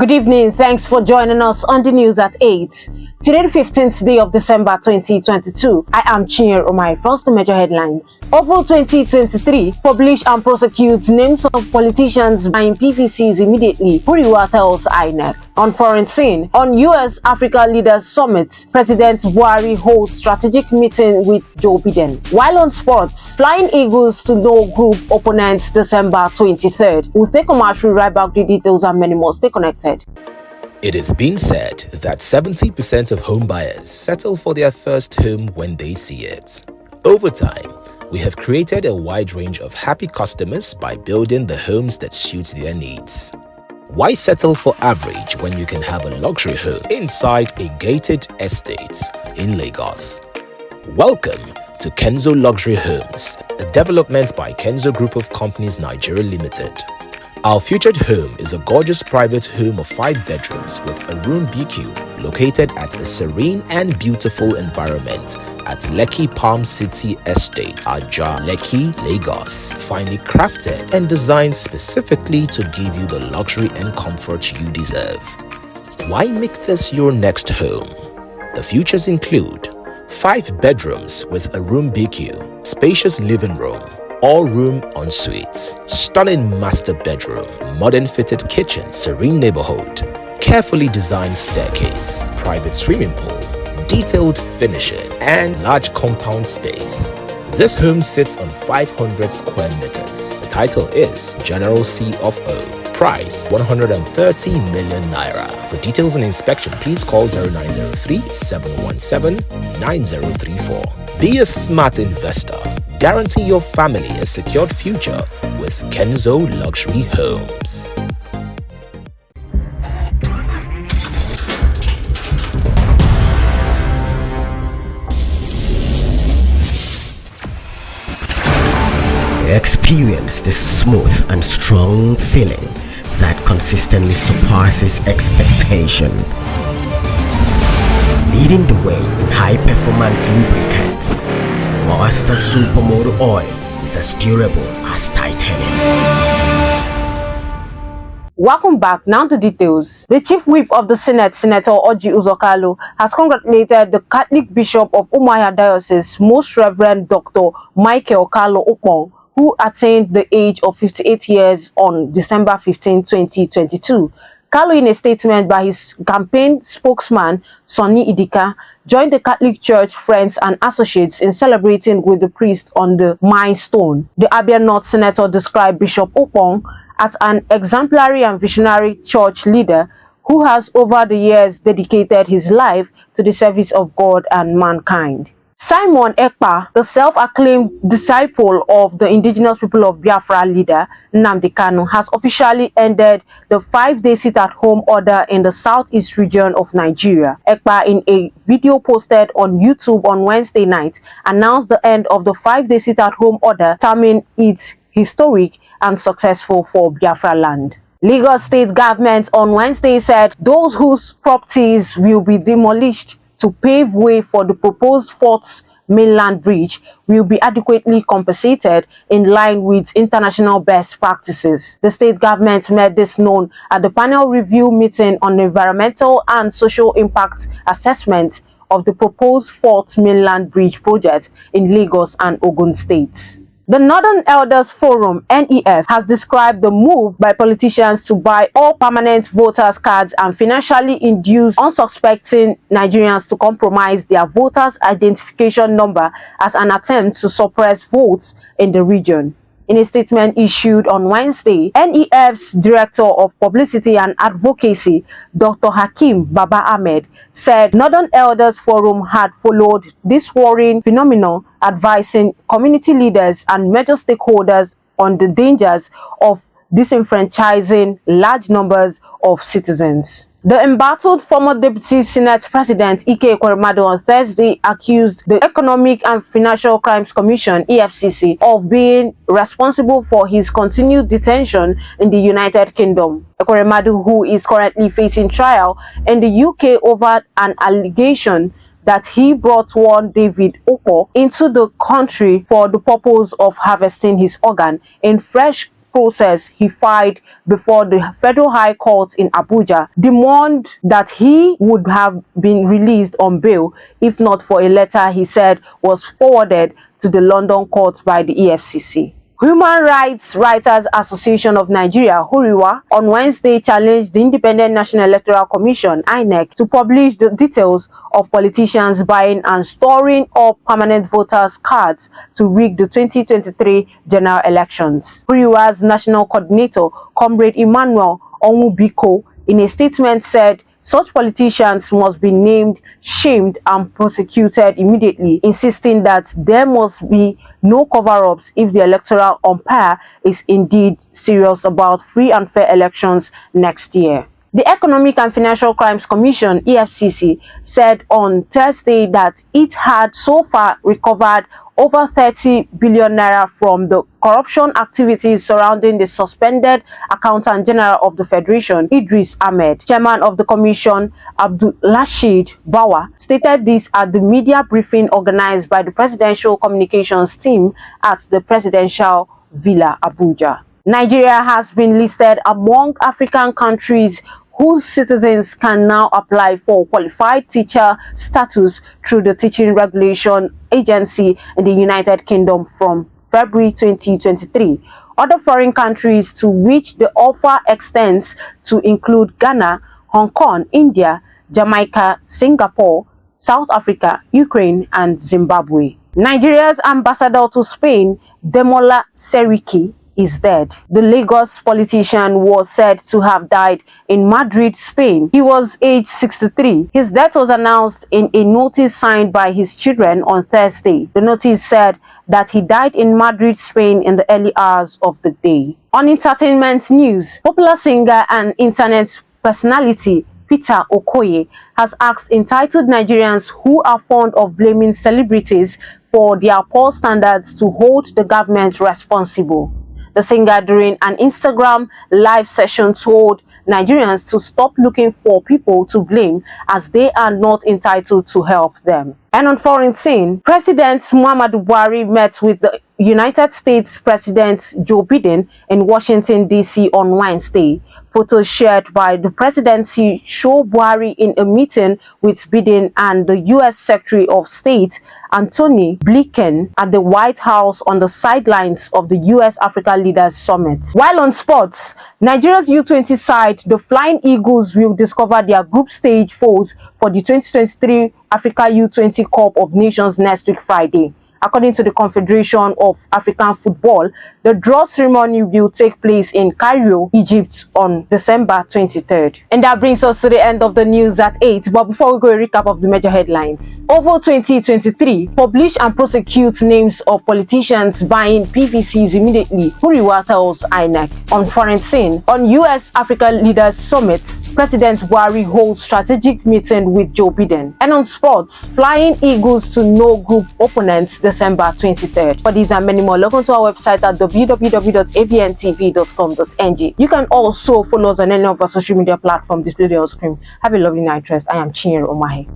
Good evening. Thanks for joining us on the news at 8. Today, the 15th day of December 2022. I am Chinyere Omai. First, the major headlines. OVO 2023 publish and prosecute names of politicians buying PVCs immediately. Buriwa tells INEC. On foreign scene, on US-Africa Leaders Summit, President Buhari holds strategic meeting with Joe Biden. While on sports, Flying Eagles to know group opponents December 23rd. We'll take commercial right back the details and many more. Stay connected. It has been said that 70% of home buyers settle for their first home when they see it. Over time, we have created a wide range of happy customers by building the homes that suit their needs. Why settle for average when you can have a luxury home inside a gated estate in Lagos? Welcome to Kenzo Luxury Homes, a development by Kenzo Group of Companies Nigeria Limited. Our featured home is a gorgeous private home of 5 bedrooms with a room BQ located at a serene and beautiful environment at Lekki Palm City Estate, Ajah, Lekki, Lagos. Finely crafted and designed specifically to give you the luxury and comfort you deserve. Why make this your next home? The features include 5 bedrooms with a room BQ, spacious living room, all-room en-suites, stunning master bedroom, modern fitted kitchen, serene neighborhood, carefully designed staircase, private swimming pool, detailed finishing, and large compound space. This home sits on 500 square meters. The title is General C of O. Price 130 million naira. For details and inspection, please call 0903 717 9034. Be a smart investor. Guarantee your family a secured future with Kenzo Luxury Homes. Experience the smooth and strong feeling that consistently surpasses expectation. Leading the way in high-performance lubricants, Master Supermoto Oil is as durable as titanium. Welcome back. Now to details. The Chief Whip of the Senate, Senator Orji Uzor Kalu, has congratulated the Catholic Bishop of Umuahia Diocese, Most Reverend Dr. Michael Carlo Okpong, who attained the age of 58 years on December 15, 2022. Kalu, in a statement by his campaign spokesman, Sonny Idika, joined the Catholic Church friends and associates in celebrating with the priest on the milestone. The ABN North Senator described Bishop Okpong as an exemplary and visionary church leader who has over the years dedicated his life to the service of God and mankind. Simon Ekpa, the self-acclaimed disciple of the indigenous people of Biafra leader Nnamdi Kanu, has officially ended the 5-day sit-at-home order in the southeast region of Nigeria. Ekpa, in a video posted on YouTube on Wednesday night, announced the end of the 5-day sit-at-home order, terming it historic and successful for Biafra land. Lagos state government on Wednesday said those whose properties will be demolished to pave way for the proposed 4th mainland bridge will be adequately compensated in line with international best practices. The state government made this known at the panel review meeting on the environmental and social impact assessment of the proposed 4th mainland bridge project in Lagos and Ogun states. The Northern Elders Forum, NEF, has described the move by politicians to buy all permanent voters' cards and financially induce unsuspecting Nigerians to compromise their voters' identification number as an attempt to suppress votes in the region. In a statement issued on Wednesday, NEF's Director of Publicity and Advocacy, Dr. Hakeem Baba Ahmed, said Northern Elders Forum had followed this worrying phenomenon, advising community leaders and major stakeholders on the dangers of disenfranchising large numbers of citizens. The embattled former Deputy Senate President Ike Ekweremadu on Thursday accused the Economic and Financial Crimes Commission, EFCC, of being responsible for his continued detention in the United Kingdom. Ekweremadu, who is currently facing trial in the UK over an allegation that he brought one David Okpo into the country for the purpose of harvesting his organ in fresh process, he filed before the Federal High Court in Abuja, demanded that he would have been released on bail if not for a letter he said was forwarded to the London court by the EFCC. Human Rights Writers Association of Nigeria, HURIWA, on Wednesday challenged the Independent National Electoral Commission, INEC, to publish the details of politicians buying and storing up permanent voters' cards to rig the 2023 general elections. HURIWA's national coordinator, Comrade Emmanuel Onwubiko, in a statement said such politicians must be named, shamed, and prosecuted immediately, insisting that there must be no cover-ups if the electoral umpire is indeed serious about free and fair elections next year. The Economic and Financial Crimes Commission, EFCC, said on Thursday that it had so far recovered over 30 billion naira from the corruption activities surrounding the suspended Accountant General of the Federation, Idris Ahmed. Chairman of the commission, Abdulrashid Bawa, stated this at the media briefing organized by the Presidential Communications team at the Presidential Villa, Abuja. Nigeria has been listed among African countries whose citizens can now apply for qualified teacher status through the Teaching Regulation Agency in the United Kingdom from February 2023. Other foreign countries to which the offer extends to include Ghana, Hong Kong, India, Jamaica, Singapore, South Africa, Ukraine, and Zimbabwe. Nigeria's ambassador to Spain, Demola Seriki, is dead. The Lagos politician was said to have died in Madrid, Spain. He was aged 63. His death was announced in a notice signed by his children on Thursday. The notice said that he died in Madrid, Spain in the early hours of the day. On entertainment news, popular singer and internet personality Peter Okoye has asked entitled Nigerians who are fond of blaming celebrities for their poor standards to hold the government responsible. The singer, during an Instagram live session, told Nigerians to stop looking for people to blame as they are not entitled to help them. And on foreign scene, President Muhammadu Buhari met with the United States President Joe Biden in Washington, D.C. on Wednesday. Photos shared by the presidency show Buhari in a meeting with Biden and the U.S. Secretary of State Antony Blinken at the White House on the sidelines of the U.S.-Africa Leaders Summit. While on sports, Nigeria's U20 side, the Flying Eagles, will discover their group stage foes for the 2023 Africa U20 Cup of Nations next week, Friday. According to the Confederation of African Football, the draw ceremony will take place in Cairo, Egypt on December 23rd. And that brings us to the end of the news at 8. But before we go, a recap of the major headlines. OVO 2023, publish and prosecute names of politicians buying PVCs immediately, Huriwa tells INEC. On foreign scene, on US-Africa Leaders Summit, President Buhari holds strategic meeting with Joe Biden. And on sports, Flying Eagles to no group opponents December 23rd. For these and many more, log on to our website at www.abntv.com.ng. You can also follow us on any of our social media platforms displayed on your screen. Have a lovely night rest. I am Chinyere Omahe.